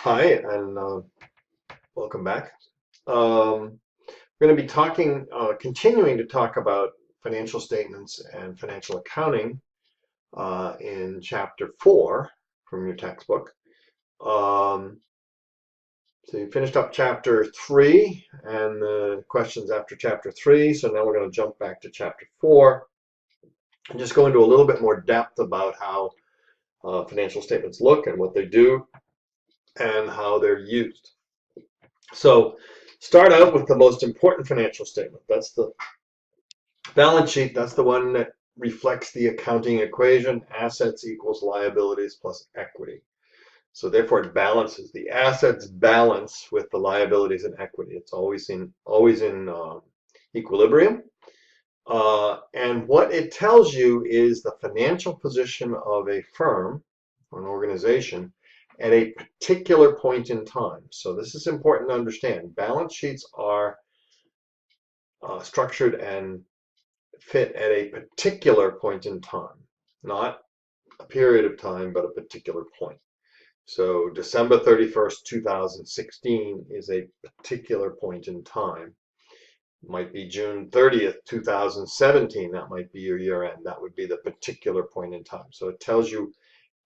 Hi, and welcome back. We're going to be continuing to talk about financial statements and financial accounting in Chapter 4 from your textbook. So you finished up Chapter 3 and the questions after Chapter 3. So now we're going to jump back to Chapter 4 and just go into a little bit more depth about how financial statements look and what they do and how they're used. So start out with the most important financial statement. That's the balance sheet. That's the one that reflects the accounting equation, assets equals liabilities plus equity. So therefore it balances. The assets balance with the liabilities and equity. It's always in equilibrium. And what it tells you is the financial position of a firm or an organization at a particular point in time. So this is important to understand. Balance sheets are structured and fit at a particular point in time, not a period of time, but a particular point. So December 31st, 2016 is a particular point in time. It might be June 30th, 2017. That might be your year end. That would be the particular point in time. So it tells you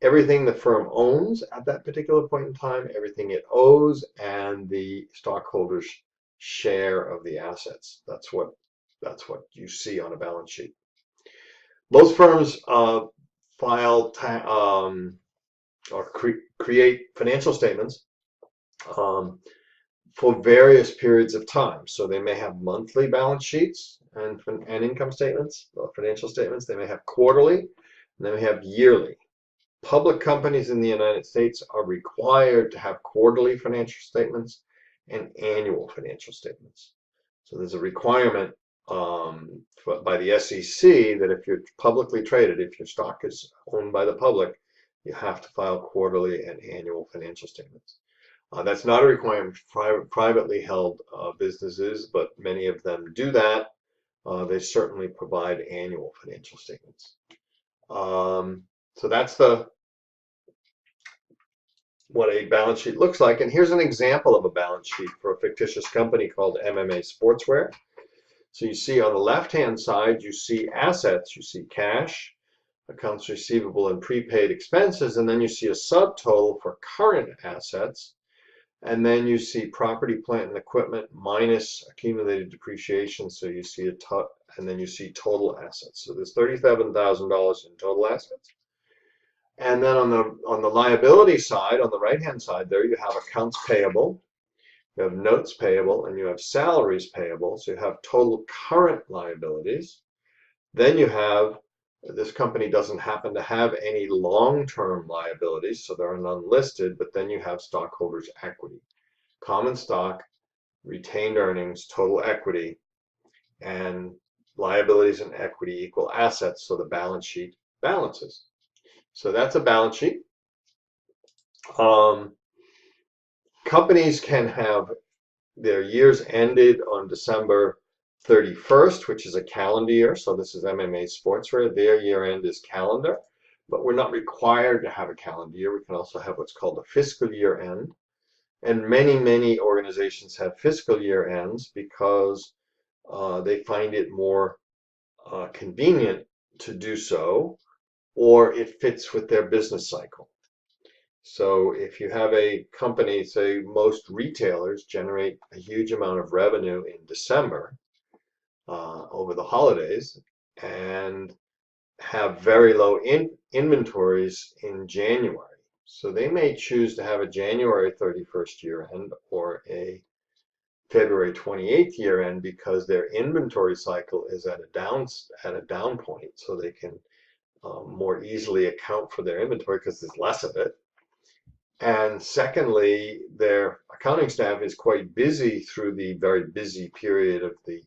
everything the firm owns at that particular point in time, everything it owes, and the stockholders' share of the assets. That's what you see on a balance sheet. Most firms file or create financial statements for various periods of time. So they may have monthly balance sheets and income statements, financial statements. They may have quarterly, and they may have yearly. Public companies in the United States are required to have quarterly financial statements and annual financial statements. So there's a requirement by the SEC that if you're publicly traded, if your stock is owned by the public, you have to file quarterly and annual financial statements. That's not a requirement for privately held businesses, but many of them do that. They certainly provide annual financial statements. So that's what a balance sheet looks like. And here's an example of a balance sheet for a fictitious company called MMA Sportswear. So you see on the left-hand side, you see assets, you see cash, accounts receivable, and prepaid expenses, and then you see a subtotal for current assets, and then you see property, plant, and equipment minus accumulated depreciation. So you see and then you see total assets. So there's $37,000 in total assets. And then on the liability side, on the right-hand side there, you have accounts payable, you have notes payable, and you have salaries payable. So you have total current liabilities. Then you have, this company doesn't happen to have any long-term liabilities, so they're none listed, but then you have stockholders' equity. Common stock, retained earnings, total equity, and liabilities and equity equal assets, so the balance sheet balances. So that's a balance sheet. Companies can have their years ended on December 31st, which is a calendar year. So this is MMA Sportswear. Their year end is calendar, but we're not required to have a calendar year. We can also have what's called a fiscal year end. And many organizations have fiscal year ends because they find it more convenient to do so, or it fits with their business cycle. So if you have a company, say most retailers generate a huge amount of revenue in December over the holidays and have very low inventories in January. So they may choose to have a January 31st year end or a February 28th year end because their inventory cycle is at a down point, so they can more easily account for their inventory because there's less of it. And secondly, their accounting staff is quite busy through the very busy period of the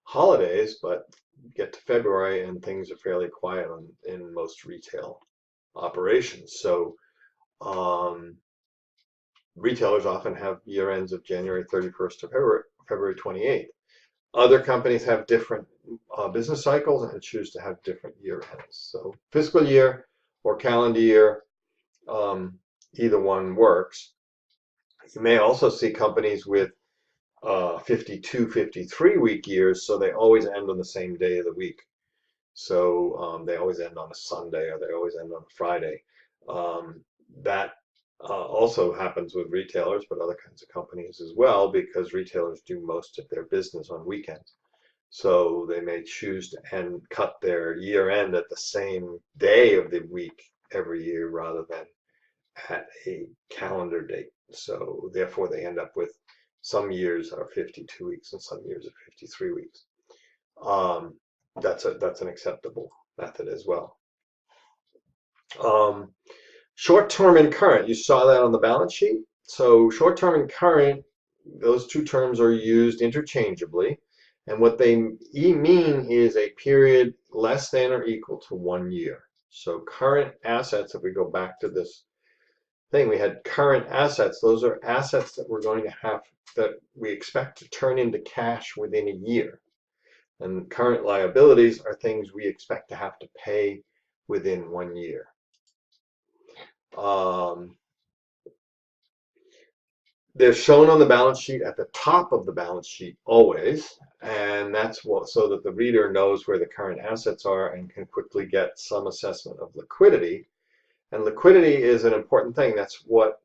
holidays, but get to February and things are fairly quiet in most retail operations. So retailers often have year ends of January 31st to February 28th. Other companies have different business cycles and choose to have different year ends. So fiscal year or calendar year, either one works. You may also see companies with 52, 53 week years, so they always end on the same day of the week. So they always end on a Sunday or they always end on a Friday. That also happens with retailers, but other kinds of companies as well, because retailers do most of their business on weekends. So they may choose to cut their year end at the same day of the week every year rather than at a calendar date. So therefore they end up with some years are 52 weeks and some years are 53 weeks. That's an acceptable method as well. Short-term and current, you saw that on the balance sheet. So short-term and current, those two terms are used interchangeably. And what they mean is a period less than or equal to 1 year. So current assets, if we go back to this thing, we had current assets. Those are assets that we're going to have, that we expect to turn into cash within a year. And current liabilities are things we expect to have to pay within 1 year. They're shown on the balance sheet at the top of the balance sheet always, and that's so that the reader knows where the current assets are and can quickly get some assessment of liquidity. And liquidity is an important thing. That's what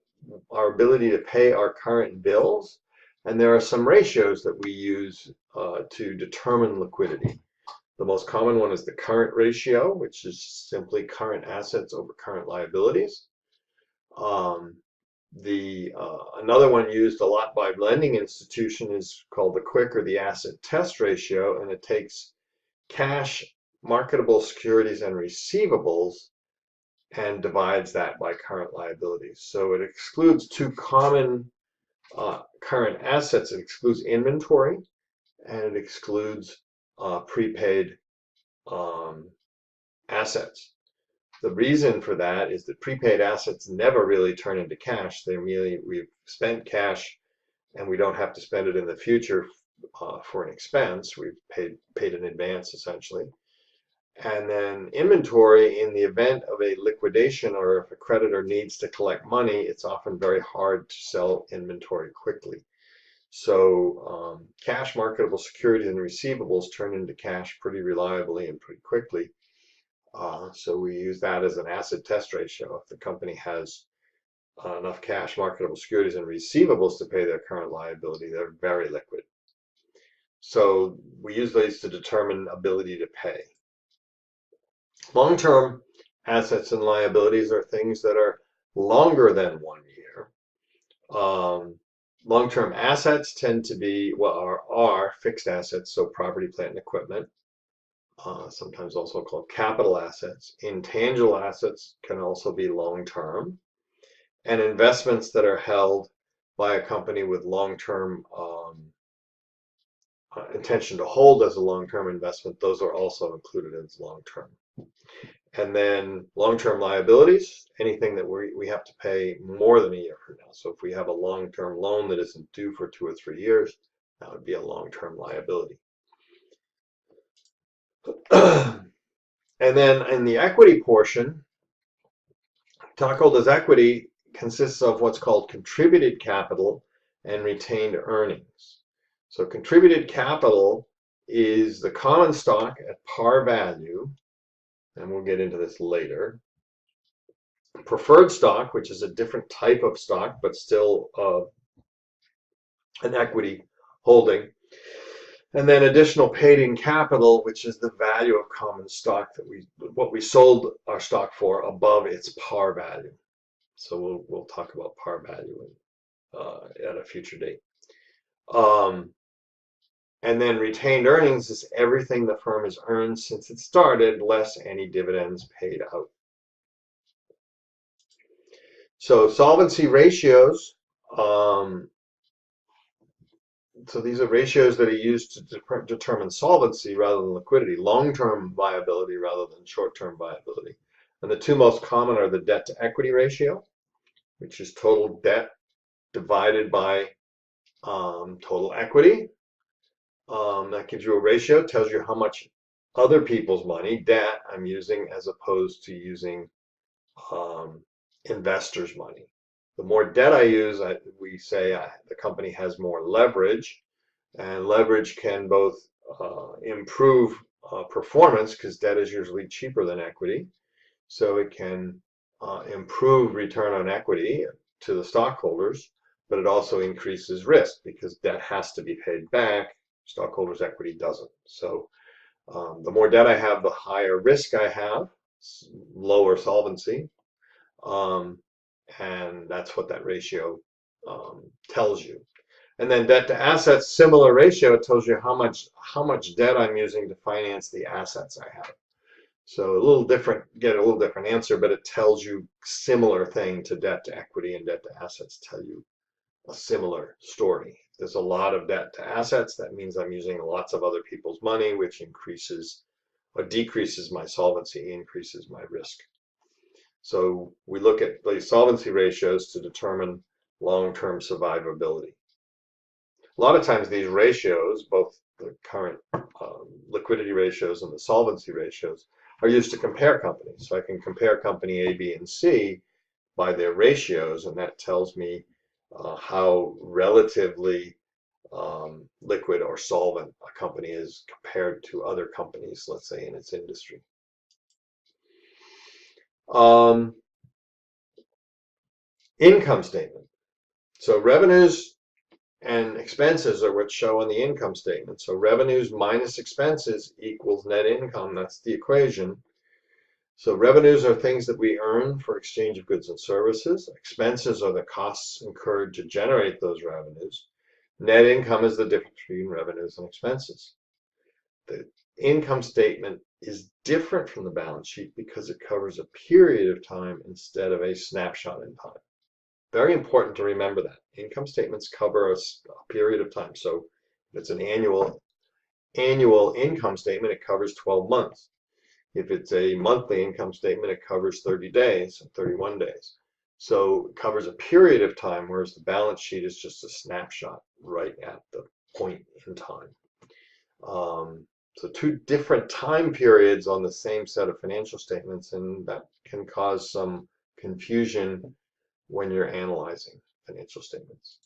our ability to pay our current bills. And there are some ratios that we use to determine liquidity. The most common one is the current ratio, which is simply current assets over current liabilities. Another one used a lot by lending institution is called the quick or the asset test ratio, and it takes cash, marketable securities, and receivables and divides that by current liabilities. So it excludes two common current assets. It excludes inventory and it excludes prepaid assets. The reason for that is that prepaid assets never really turn into cash. We've spent cash and we don't have to spend it in the future for an expense. We've paid in advance essentially. And then inventory, in the event of a liquidation or if a creditor needs to collect money, it's often very hard to sell inventory quickly. So cash, marketable securities, and receivables turn into cash pretty reliably and pretty quickly. So we use that as an asset test ratio. If the company has enough cash, marketable securities, and receivables to pay their current liability, they're very liquid. So we use these to determine ability to pay. Long-term assets and liabilities are things that are longer than 1 year. Long-term assets tend to be, are fixed assets, so property, plant, and equipment. Sometimes also called capital assets. Intangible assets can also be long-term. And investments that are held by a company with long-term intention to hold as a long-term investment, those are also included as long-term. And then long-term liabilities, anything that we have to pay more than a year from now. So if we have a long-term loan that isn't due for 2 or 3 years, that would be a long-term liability. And then in the equity portion, stockholders' equity consists of what's called contributed capital and retained earnings. So contributed capital is the common stock at par value, and we'll get into this later. Preferred stock, which is a different type of stock, but still an equity holding. And then additional paid-in capital, which is the value of common stock what we sold our stock for above its par value. So we'll talk about par value at a future date. And then retained earnings is everything the firm has earned since it started, less any dividends paid out. So solvency ratios. So these are ratios that are used to determine solvency rather than liquidity, long-term viability rather than short-term viability. And the two most common are the debt to equity ratio, which is total debt divided by total equity. That gives you a ratio, tells you how much other people's money, debt, I'm using as opposed to using investors' money. the more debt I use, we say the company has more leverage, and leverage can both improve performance because debt is usually cheaper than equity. So it can improve return on equity to the stockholders, but it also increases risk because debt has to be paid back. Stockholders' equity doesn't. So the more debt I have, the higher risk I have, lower solvency. And that's what that ratio tells you. And then debt to assets, similar ratio, it tells you how much debt I'm using to finance the assets I have. So a little different, get a little different answer, but it tells you similar thing to debt to equity and debt to assets tell you a similar story. If there's a lot of debt to assets, that means I'm using lots of other people's money, which increases or decreases my solvency, increases my risk. So we look at the solvency ratios to determine long-term survivability. A lot of times these ratios, both the current liquidity ratios and the solvency ratios, are used to compare companies. So I can compare company A, B, and C by their ratios, and that tells me how relatively liquid or solvent a company is compared to other companies, let's say, in its industry. Income statement. So revenues and expenses are what show on the income statement. So revenues minus expenses equals net income. That's the equation. So revenues are things that we earn for exchange of goods and services. Expenses are the costs incurred to generate those revenues. Net income is the difference between revenues and expenses. The income statement is different from the balance sheet because it covers a period of time instead of a snapshot in time. Very important to remember that. Income statements cover a period of time. So if it's an annual income statement, it covers 12 months. If it's a monthly income statement, it covers 30 days and 31 days. So it covers a period of time, whereas the balance sheet is just a snapshot right at the point in time. So two different time periods on the same set of financial statements, and that can cause some confusion when you're analyzing financial statements.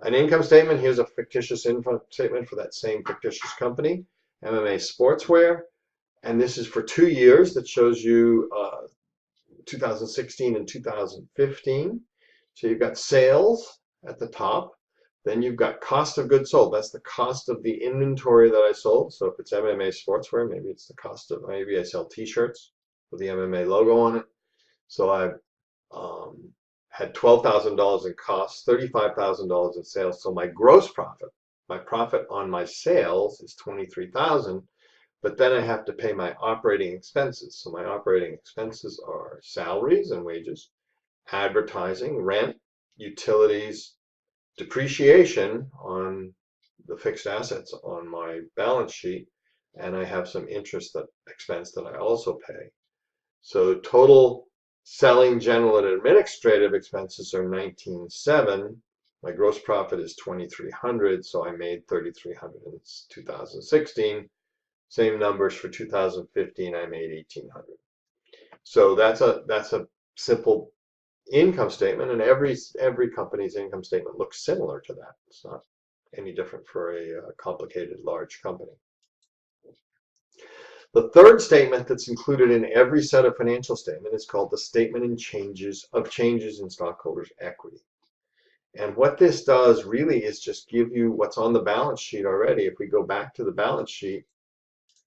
An income statement, here's a fictitious income statement for that same fictitious company, MMA Sportswear, and this is for 2 years that shows you 2016 and 2015. So you've got sales at the top, then you've got cost of goods sold. That's the cost of the inventory that I sold. So if it's MMA Sportswear, maybe it's the cost of, maybe I sell t-shirts with the MMA logo on it. So I've had $12,000 in costs, $35,000 in sales. So my gross profit, my profit on my sales is $23,000, but then I have to pay my operating expenses. So my operating expenses are salaries and wages, advertising, rent, utilities, depreciation on the fixed assets on my balance sheet, and I have some interest expense that I also pay. So total selling, general, and administrative expenses are $19,700. My gross profit is $2,300, so I made $3,300 in 2016. Same numbers for 2015, I made $1,800. So that's a simple income statement, and every company's income statement looks similar to that. It's not any different for a complicated large company. The third statement that's included in every set of financial statement is called the statement of changes in stockholders' equity. And what this does really is just give you what's on the balance sheet already. If we go back to the balance sheet,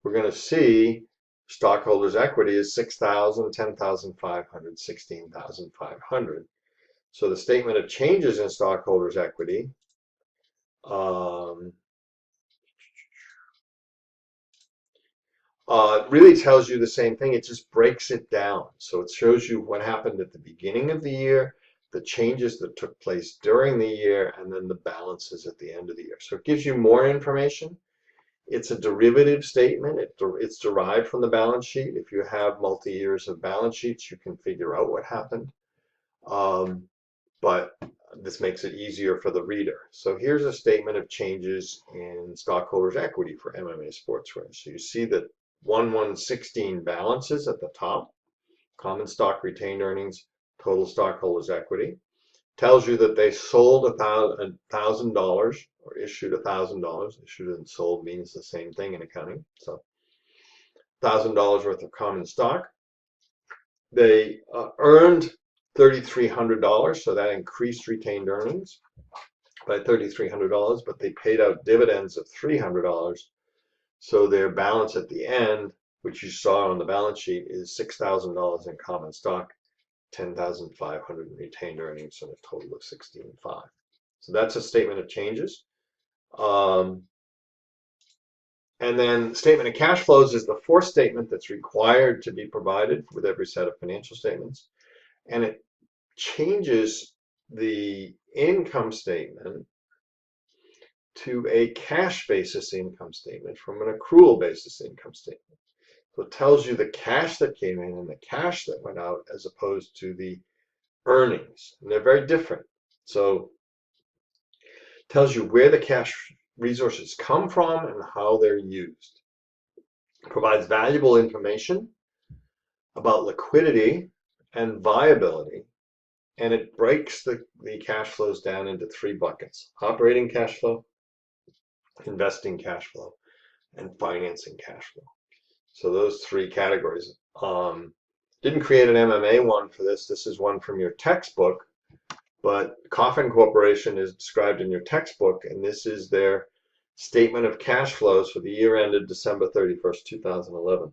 we're going to see stockholders' equity is $6,000, $10,500, $16,500. So the statement of changes in stockholders' equity really tells you the same thing. It just breaks it down. So it shows you what happened at the beginning of the year, the changes that took place during the year, and then the balances at the end of the year. So it gives you more information. It's a derivative statement. It's derived from the balance sheet. If you have multi-years of balance sheets, you can figure out what happened. But this makes it easier for the reader. So here's a statement of changes in stockholders' equity for MMA Sportswear. So you see that 1/1/16 balances at the top, common stock retained earnings, total stockholders' equity. tells you that they sold $1,000 or issued $1,000. Issued and sold means the same thing in accounting. So $1,000 worth of common stock. They earned $3,300, so that increased retained earnings by $3,300, but they paid out dividends of $300. So their balance at the end, which you saw on the balance sheet, is $6,000 in common stock, $10,500 in retained earnings, and a total of $16,500. So that's a statement of changes. And then statement of cash flows is the fourth statement that's required to be provided with every set of financial statements. And it changes the income statement to a cash basis income statement from an accrual basis income statement. So it tells you the cash that came in and the cash that went out as opposed to the earnings. And they're very different. So it tells you where the cash resources come from and how they're used. It provides valuable information about liquidity and viability, and it breaks the cash flows down into three buckets: operating cash flow, investing cash flow, and financing cash flow. So those three categories. Didn't create an MMA one for this. This is one from your textbook, but Coffin Corporation is described in your textbook, and this is their statement of cash flows for the year ended December 31st, 2011.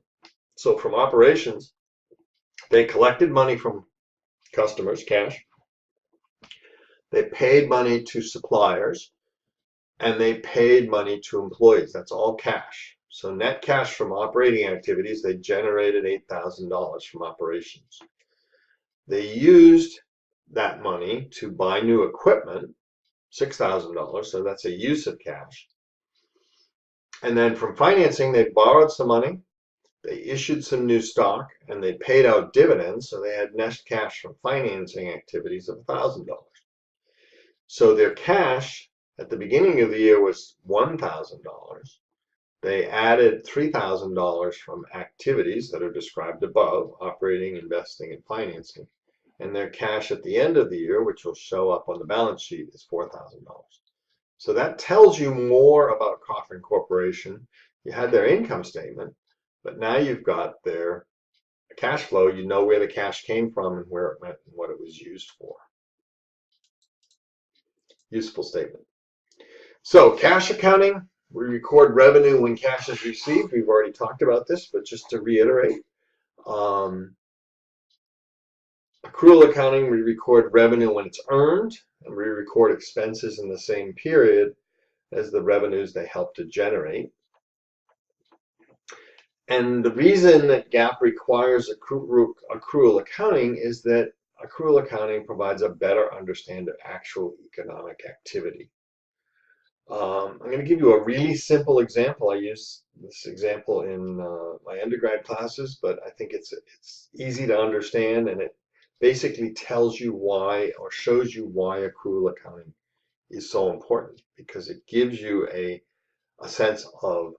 So from operations, they collected money from customers, cash. They paid money to suppliers, and they paid money to employees. That's all cash. So net cash from operating activities, they generated $8,000 from operations. They used that money to buy new equipment, $6,000, so that's a use of cash. And then from financing, they borrowed some money, they issued some new stock, and they paid out dividends, so they had net cash from financing activities of $1,000. So their cash at the beginning of the year was $1,000. They added $3,000 from activities that are described above: operating, investing, and financing. And their cash at the end of the year, which will show up on the balance sheet, is $4,000. So that tells you more about Coffin Corporation. You had their income statement, but now you've got their cash flow. You know where the cash came from and where it went and what it was used for. Useful statement. So cash accounting, we record revenue when cash is received. We've already talked about this, but just to reiterate, accrual accounting, we record revenue when it's earned, and we record expenses in the same period as the revenues they help to generate. And the reason that GAAP requires accrual accounting is that accrual accounting provides a better understanding of actual economic activity. I'm going to give you a really simple example. I use this example in my undergrad classes, but I think it's easy to understand, and it basically tells you why, or shows you why accrual accounting is so important, because it gives you a sense of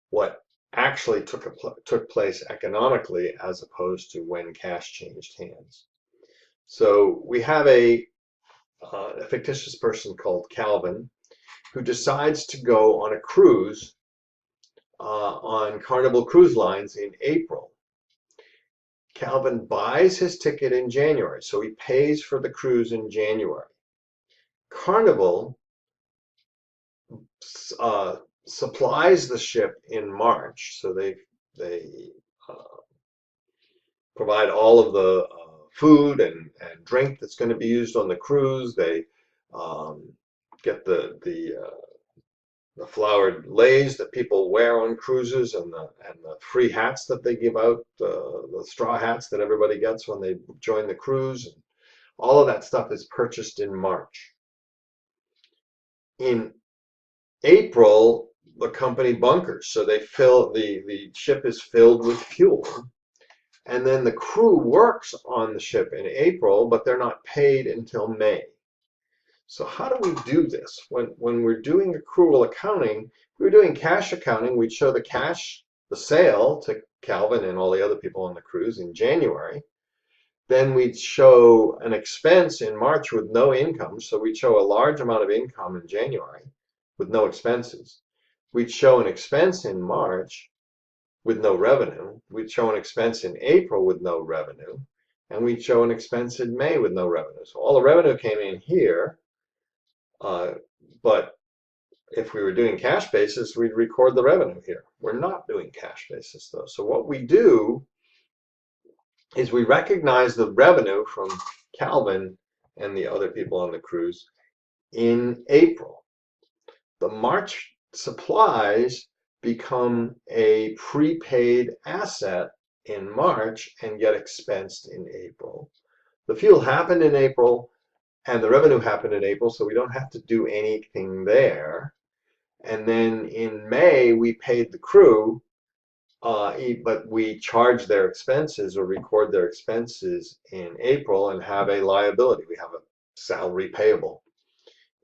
what actually took place economically as opposed to when cash changed hands. So we have a fictitious person called Calvin who decides to go on a cruise on Carnival Cruise Lines in April. Calvin buys his ticket in January, so he pays for the cruise in January. Carnival supplies the ship in March, so they provide all of the food and drink that's going to be used on the cruise. They get the flowered leis that people wear on cruises, and the free hats that they give out, the straw hats that everybody gets when they join the cruise. And all of that stuff is purchased in March. In April, the company bunkers, so they fill the ship is filled with fuel, and then the crew works on the ship in April, but they're not paid until May. So how do we do this? When we're doing accrual accounting, if we were doing cash accounting, we'd show the cash, the sale to Calvin and all the other people on the cruise in January. then we'd show an expense in March with no income. So we'd show a large amount of income in January with no expenses. We'd show an expense in March with no revenue. We'd show an expense in April with no revenue. And we'd show an expense in May with no revenue. So all the revenue came in here, but if we were doing cash basis, we'd record the revenue here. We're not doing cash basis though. So what we do is we recognize the revenue from Calvin and the other people on the cruise in April. The March supplies become a prepaid asset in March and get expensed in April. The fuel happened in April and the revenue happened in April, so we don't have to do anything there. And then in May, we paid the crew, but we charge their expenses or record their expenses in April and have a liability. We have a salary payable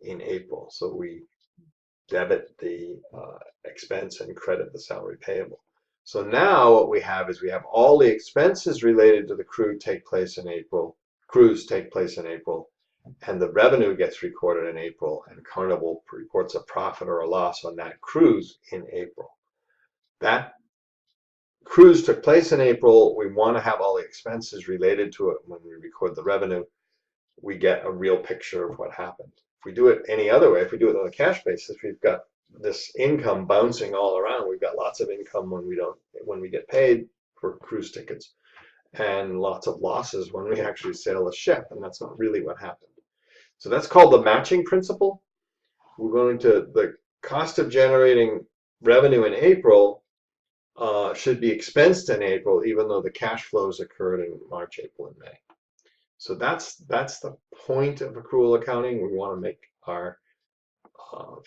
in April. So we debit the expense and credit the salary payable. So now what we have is we have all the expenses related to the cruise take place in April, and the revenue gets recorded in April, and Carnival reports a profit or a loss on that cruise in April. That cruise took place in April. We want to have all the expenses related to it when we record the revenue. We get a real picture of what happened. If we do it any other way, if we do it on a cash basis, we've got this income bouncing all around. We've got lots of income when we get paid for cruise tickets, and lots of losses when we actually sail a ship, and that's not really what happened. So that's called the matching principle. We're going to, the cost of generating revenue in April should be expensed in April, even though the cash flows occurred in March, April, and May. So that's the point of accrual accounting. We want to make our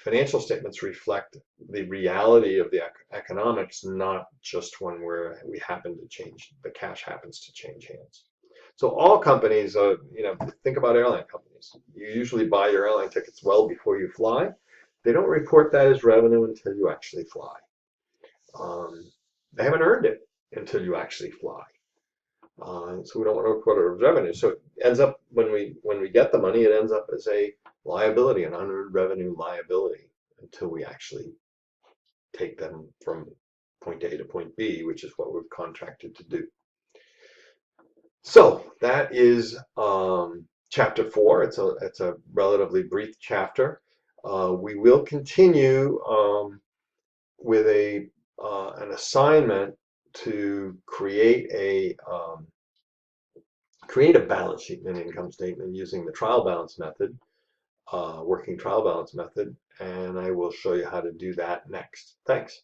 financial statements reflect the reality of the economics, not just when we happen to change, the cash happens to change hands. So all companies, think about airline companies. You usually buy your airline tickets well before you fly. They don't report that as revenue until you actually fly. They haven't earned it until you actually fly. So we don't want to report it as revenue. So it ends up, when we get the money, it ends up as a liability, an unearned revenue liability, until we actually take them from point A to point B, which is what we've contracted to do. So that is chapter 4. It's a relatively brief chapter. We will continue with an assignment to create a balance sheet and an income statement using the trial balance method, working trial balance method, and I will show you how to do that next. Thanks.